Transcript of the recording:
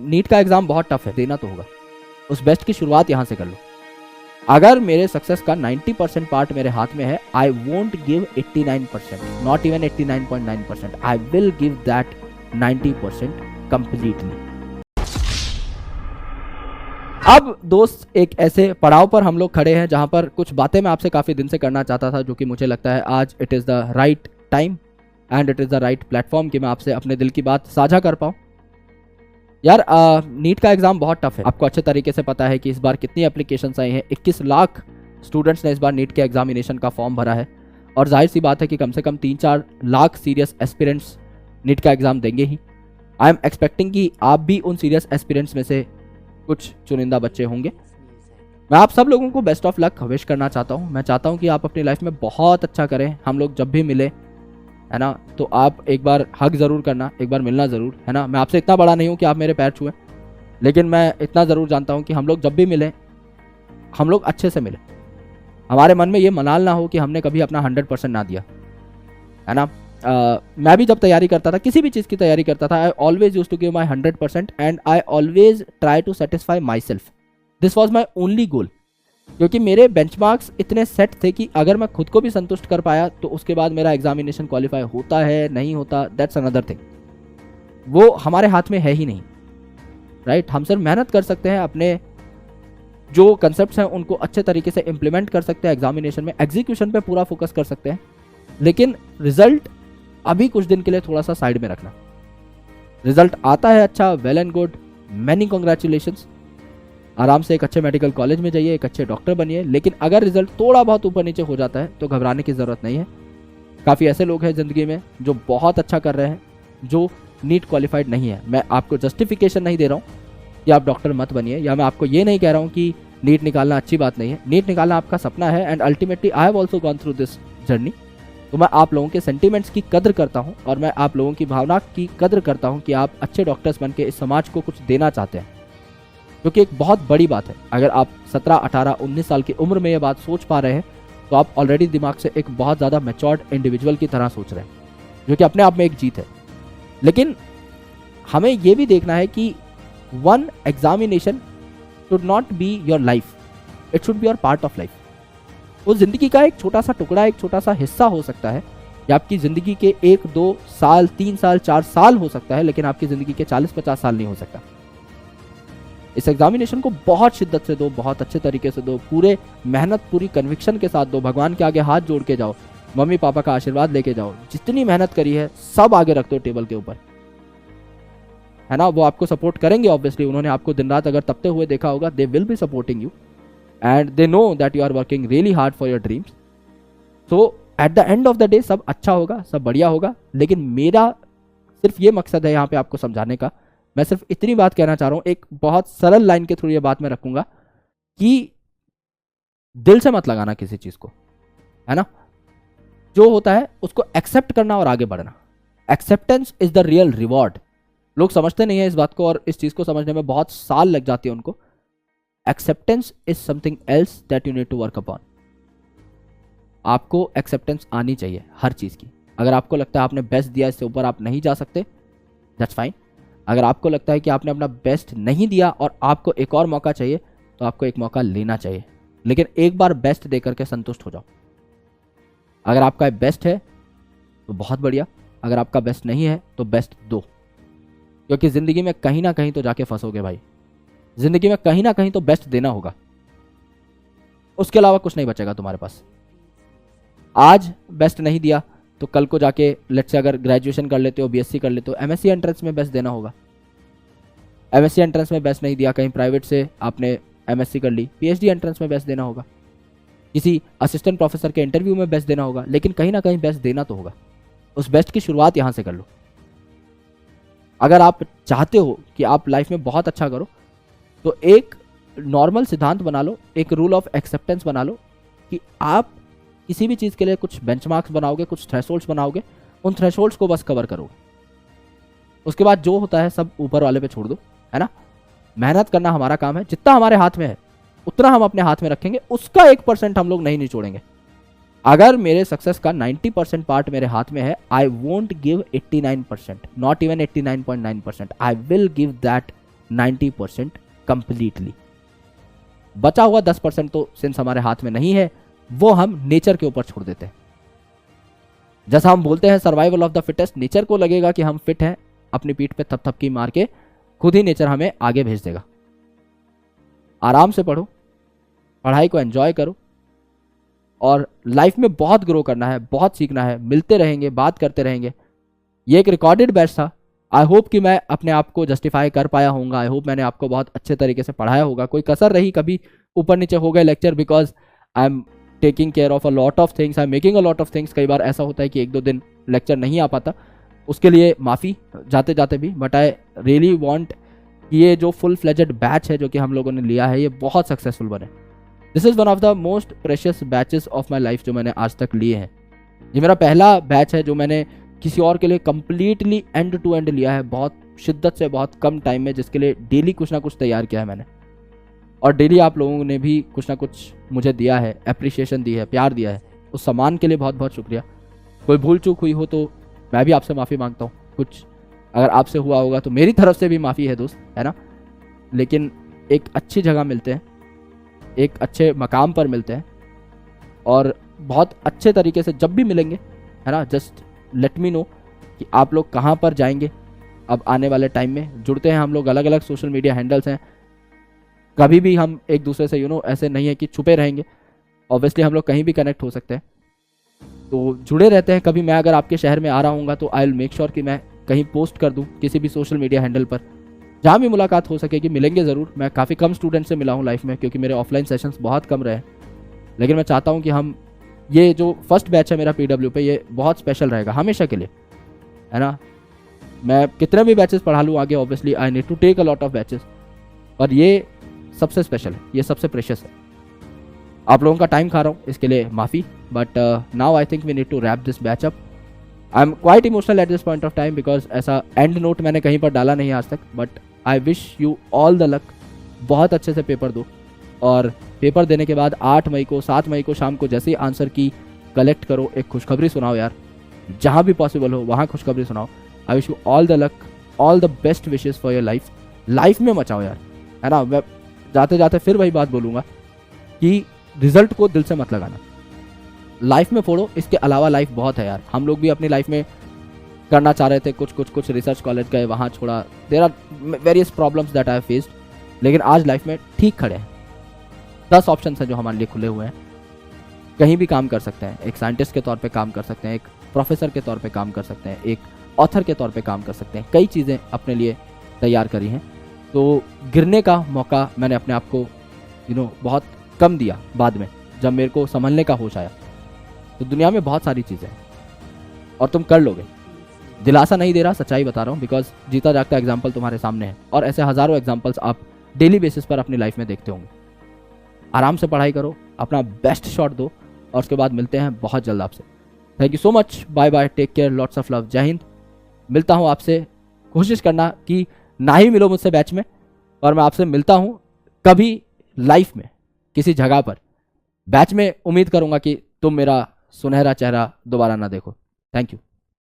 NEET का exam बहुत tough है, देना तो होगा। उस बेस्ट की शुरुआत यहाँ से कर लो। अगर मेरे सक्सेस का 90% पार्ट मेरे हाथ में है, I won't give 89%, not even 89.9%, I will give that 90% completely. अब दोस्त, एक ऐसे पड़ाव पर हम लोग खड़े हैं जहां पर कुछ बातें मैं आपसे काफी दिन से करना चाहता था, जो कि मुझे लगता है आज it is the right time and it is the right platform कि मैं आपसे अपने दिल की बात साझा कर पाऊँ। यार, नीट का एग्जाम बहुत टफ है। आपको अच्छे तरीके से पता है कि इस बार कितनी एप्लीकेशंस आई हैं। 21 लाख स्टूडेंट्स ने इस बार नीट के एग्जामिनेशन का फॉर्म भरा है और जाहिर सी बात है कि कम से कम 3-4 लाख सीरियस एस्पिरेंट्स नीट का एग्जाम देंगे ही। आई एम एक्सपेक्टिंग कि आप भी उन सीरियस एस्पिरेंट्स में से कुछ चुनिंदा बच्चे होंगे। मैं आप सब लोगों को बेस्ट ऑफ लक विश करना चाहता हूँ। मैं चाहता हूँ कि आप अपनी लाइफ में बहुत अच्छा करें। हम लोग जब भी मिले, है ना, तो आप एक बार हग ज़रूर करना, एक बार मिलना ज़रूर, है ना। मैं आपसे इतना बड़ा नहीं हूँ कि आप मेरे पैर छुएं, लेकिन मैं इतना ज़रूर जानता हूँ कि हम लोग जब भी मिलें, हम लोग अच्छे से मिलें। हमारे मन में ये मलाल ना हो कि हमने कभी अपना 100% ना दिया, है ना। मैं भी जब तैयारी करता था, किसी भी चीज़ की तैयारी करता था, I always use to give my 100% and I always try to satisfy myself. This was my only goal, क्योंकि मेरे बेंचमार्क्स इतने सेट थे कि अगर मैं खुद को भी संतुष्ट कर पाया तो उसके बाद मेरा एग्जामिनेशन क्वालिफाई होता है नहीं होता, दैट्स अनदर थिंग। वो हमारे हाथ में है ही नहीं, राइट। हम सिर्फ मेहनत कर सकते हैं, अपने जो कंसेप्ट्स हैं उनको अच्छे तरीके से इंप्लीमेंट कर सकते हैं, एग्जामिनेशन में एग्जीक्यूशन पे पूरा फोकस कर सकते हैं, लेकिन रिजल्ट अभी कुछ दिन के लिए थोड़ा सा साइड में रखना। रिजल्ट आता है अच्छा, well and good, many congratulations. आराम से एक अच्छे मेडिकल कॉलेज में जाइए, एक अच्छे डॉक्टर बनिए। लेकिन अगर रिजल्ट थोड़ा बहुत ऊपर नीचे हो जाता है तो घबराने की ज़रूरत नहीं है। काफ़ी ऐसे लोग हैं ज़िंदगी में जो बहुत अच्छा कर रहे हैं, जो नीट क्वालिफाइड नहीं है। मैं आपको जस्टिफिकेशन नहीं दे रहा हूँ कि आप डॉक्टर मत बनिए, या मैं आपको ये नहीं कह रहा हूँ कि नीट निकालना अच्छी बात नहीं है। नीट निकालना आपका सपना है and ultimately I have also gone through this journey. तो मैं आप लोगों के सेंटिमेंट्स की कद्र करता हूँ और मैं आप लोगों की भावना की कद्र करता हूँ कि आप अच्छे डॉक्टर्स बन के इस समाज को कुछ देना चाहते हैं, जो कि एक बहुत बड़ी बात है। अगर आप 17, 18, 19 साल की उम्र में ये बात सोच पा रहे हैं तो आप ऑलरेडी दिमाग से एक बहुत ज़्यादा मैच्योर्ड इंडिविजुअल की तरह सोच रहे हैं, जो कि अपने आप में एक जीत है। लेकिन हमें ये भी देखना है कि one examination should not be your life, it should be your part of life. वो ज़िंदगी का एक छोटा सा टुकड़ा, एक छोटा सा हिस्सा हो सकता है, या आपकी ज़िंदगी के 1, 2 साल, 3 साल, 4 साल हो सकता है, लेकिन आपकी ज़िंदगी के 40-50 साल नहीं हो सकता। इस एग्जामिनेशन को बहुत शिद्दत से दो, बहुत अच्छे तरीके से दो, पूरे मेहनत, पूरी कन्विक्शन के साथ दो। भगवान के आगे हाथ जोड़ के जाओ, मम्मी पापा का आशीर्वाद लेके जाओ। जितनी मेहनत करी है सब आगे रख दो टेबल के ऊपर, है ना। वो आपको सपोर्ट करेंगे ऑब्वियसली। उन्होंने आपको दिन रात अगर तपते हुए देखा होगा, they will be supporting you and they know that you are working really hard for your dreams. So at the end of the day सब अच्छा होगा, सब बढ़िया होगा। लेकिन मेरा सिर्फ ये मकसद है यहाँ पे आपको समझाने का। मैं सिर्फ इतनी बात कहना चाह रहा हूँ, एक बहुत सरल लाइन के थ्रू ये बात मैं रखूंगा कि दिल से मत लगाना किसी चीज को, है ना। जो होता है उसको एक्सेप्ट करना और आगे बढ़ना। Acceptance is the real reward. लोग समझते नहीं है इस बात को, और इस चीज को समझने में बहुत साल लग जाते हैं उनको। Acceptance is something else that you need to work upon. आपको एक्सेप्टेंस आनी चाहिए हर चीज की। अगर आपको लगता है आपने बेस्ट दिया, इससे ऊपर आप नहीं जा सकते, दैट्स फाइन। अगर आपको लगता है कि आपने अपना बेस्ट नहीं दिया और आपको एक और मौका चाहिए, तो आपको एक मौका लेना चाहिए, लेकिन एक बार बेस्ट देकर के संतुष्ट हो जाओ। अगर आपका बेस्ट है तो बहुत बढ़िया, अगर आपका बेस्ट नहीं है तो बेस्ट दो, क्योंकि जिंदगी में कहीं ना कहीं तो जाके फंसोगे भाई। जिंदगी में कहीं ना कहीं तो बेस्ट देना होगा, उसके अलावा कुछ नहीं बचेगा तुम्हारे पास। आज बेस्ट नहीं दिया तो कल को जाके लेट्स से अगर ग्रेजुएशन कर लेते हो, बीएससी कर लेते हो, एमएससी एंट्रेंस में बेस्ट देना होगा। एमएससी एंट्रेंस में बेस्ट नहीं दिया, कहीं प्राइवेट से आपने एमएससी कर ली, पीएचडी एंट्रेंस में बेस्ट देना होगा, किसी असिस्टेंट प्रोफेसर के इंटरव्यू में बेस्ट देना होगा, लेकिन कहीं ना कहीं बेस्ट देना तो होगा। उस बेस्ट की शुरुआत यहाँ से कर लो। अगर आप चाहते हो कि आप लाइफ में बहुत अच्छा करो, तो एक नॉर्मल सिद्धांत बना लो, एक रूल ऑफ एक्सेप्टेंस बना लो कि आप किसी भी चीज़ के लिए कुछ बेंचमार्क्स बनाओगे, कुछ थ्रेशोल्ड्स बनाओगे, उन थ्रेशोल्ड्स को बस कवर करोगे। उसके बाद जो होता है सब ऊपर वाले पे छोड़ दो, है ना। मेहनत करना हमारा काम है, जितना हमारे हाथ में है उतना हम अपने हाथ में रखेंगे, उसका 1% हम लोग नहीं निचोड़ेंगे। अगर मेरे सक्सेस का 90% पार्ट मेरे हाथ में है, I won't give 89%, not even 89.9%, I will give that 90% completely. बचा हुआ 10% तो सिंस हमारे हाथ में नहीं है, वो हम नेचर के ऊपर छोड़ देते हैं। जैसा हम बोलते हैं survival of the fittest, nature को लगेगा कि हम फिट हैं, अपनी पीठ पे थपथपकी मार के खुद ही नेचर हमें आगे भेज देगा। आराम से पढ़ो, पढ़ाई को एंजॉय करो, और लाइफ में बहुत ग्रो करना है, बहुत सीखना है। मिलते रहेंगे, बात करते रहेंगे। ये एक रिकॉर्डेड बैच था। आई होप कि मैं अपने आप को जस्टिफाई कर पाया होऊंगा। आई होप मैंने आपको बहुत अच्छे तरीके से पढ़ाया होगा। कोई कसर रही, कभी ऊपर नीचे हो गए lecture, because I am taking care of a lot of things, I am making a lot of things. कई बार ऐसा होता है कि 1-2 दिन लेक्चर नहीं आ पाता, उसके लिए माफ़ी जाते जाते भी। बट आई रियली वॉन्ट कि ये जो फुल फ्लेजेड बैच है जो कि हम लोगों ने लिया है, ये बहुत सक्सेसफुल बने। This is one of the most precious batches of my life जो मैंने आज तक लिए हैं। ये मेरा पहला बैच है जो मैंने किसी और के लिए कंप्लीटली एंड टू एंड लिया है, बहुत शिद्दत से, बहुत कम टाइम में, जिसके लिए डेली कुछ ना कुछ तैयार किया है मैंने। और डेली आप लोगों ने भी कुछ ना कुछ मुझे दिया है, अप्रिशिएशन दी है, प्यार दिया है। उस सम्मान के लिए बहुत बहुत शुक्रिया। कोई भूल चूक हुई हो तो मैं भी आपसे माफ़ी मांगता हूँ। कुछ अगर आपसे हुआ होगा तो मेरी तरफ से भी माफ़ी है दोस्त, है ना। लेकिन एक अच्छी जगह मिलते हैं, एक अच्छे मकाम पर मिलते हैं, और बहुत अच्छे तरीके से जब भी मिलेंगे, है ना, जस्ट लेट मी नो कि आप लोग कहाँ पर जाएंगे। अब आने वाले टाइम में जुड़ते हैं हम लोग, अलग अलग सोशल मीडिया हैंडल्स हैं। कभी भी हम एक दूसरे से ऐसे नहीं है कि छुपे रहेंगे। ऑब्वियसली हम लोग कहीं भी कनेक्ट हो सकते हैं, तो जुड़े रहते हैं। कभी मैं अगर आपके शहर में आ रहा हूँगा तो आई विल मेक श्योर कि मैं कहीं पोस्ट कर दूँ किसी भी सोशल मीडिया हैंडल पर, जहाँ भी मुलाकात हो सकेगी। मिलेंगे ज़रूर। मैं काफ़ी कम स्टूडेंट से मिला हूँ लाइफ में, क्योंकि मेरे ऑफलाइन सेशंस बहुत कम रहे। लेकिन मैं चाहता हूँ कि हम, ये जो फर्स्ट बैच है मेरा PW पे, ये बहुत स्पेशल रहेगा हमेशा के लिए, है ना। मैं कितने भी बैचेस पढ़ा लूँ आगे, obviously I need to take a lot of batches, पर ये सबसे स्पेशल है, ये सबसे प्रेशियस है। आप लोगों का टाइम खा रहा हूँ, इसके लिए माफ़ी। But now I think we need to wrap this batch up. I am quite emotional at this point of time, because ऐसा एंड नोट मैंने कहीं पर डाला नहीं आज तक। But I wish you all the luck. बहुत अच्छे से पेपर दो, और पेपर देने के बाद 8 मई को, 7 मई को शाम को जैसे ही आंसर की कलेक्ट करो, एक खुशखबरी सुनाओ यार, जहाँ भी पॉसिबल हो वहाँ खुशखबरी सुनाओ। आई wish you all the luck, all the best wishes for your life. Life में मचाओ यार, है ना। मैं जाते जाते फिर वही बात बोलूँगा कि रिजल्ट को दिल से मत लगाना, लाइफ में फोड़ो। इसके अलावा लाइफ बहुत है यार। हम लोग भी अपनी लाइफ में करना चाह रहे थे, कुछ रिसर्च कॉलेज गए, वहाँ छोड़ा। There are various problems that I have faced, लेकिन आज लाइफ में ठीक खड़े हैं। 10 ऑप्शन हैं जो हमारे लिए खुले हुए हैं। कहीं भी काम कर सकते हैं, एक साइंटिस्ट के तौर पे काम कर सकते हैं, एक प्रोफेसर के तौर पे काम कर सकते हैं, एक ऑथर के तौर पे काम कर सकते हैं। कई चीज़ें अपने लिए तैयार करी हैं। तो गिरने का मौका मैंने अपने आप को बहुत कम दिया बाद में, जब मेरे को संभलने का होश आया। तो दुनिया में बहुत सारी चीज़ें हैं और तुम कर लोगे। दिलासा नहीं दे रहा, सच्चाई बता रहा हूँ, बिकॉज जीता जागता एग्जाम्पल तुम्हारे सामने है, और ऐसे हज़ारों एग्जाम्पल्स आप डेली बेसिस पर अपनी लाइफ में देखते होंगे। आराम से पढ़ाई करो, अपना बेस्ट शॉट दो, और उसके बाद मिलते हैं बहुत जल्द आपसे। Thank you so much, bye bye, take care, lots of love, Jai Hind. मिलता हूँ आपसे, कोशिश करना कि ना ही मिलो मुझसे बैच में, और मैं आपसे मिलता हूँ कभी लाइफ में किसी जगह पर। बैच में उम्मीद करूँगा कि तुम मेरा सुनहरा चेहरा दोबारा ना देखो। Thank you.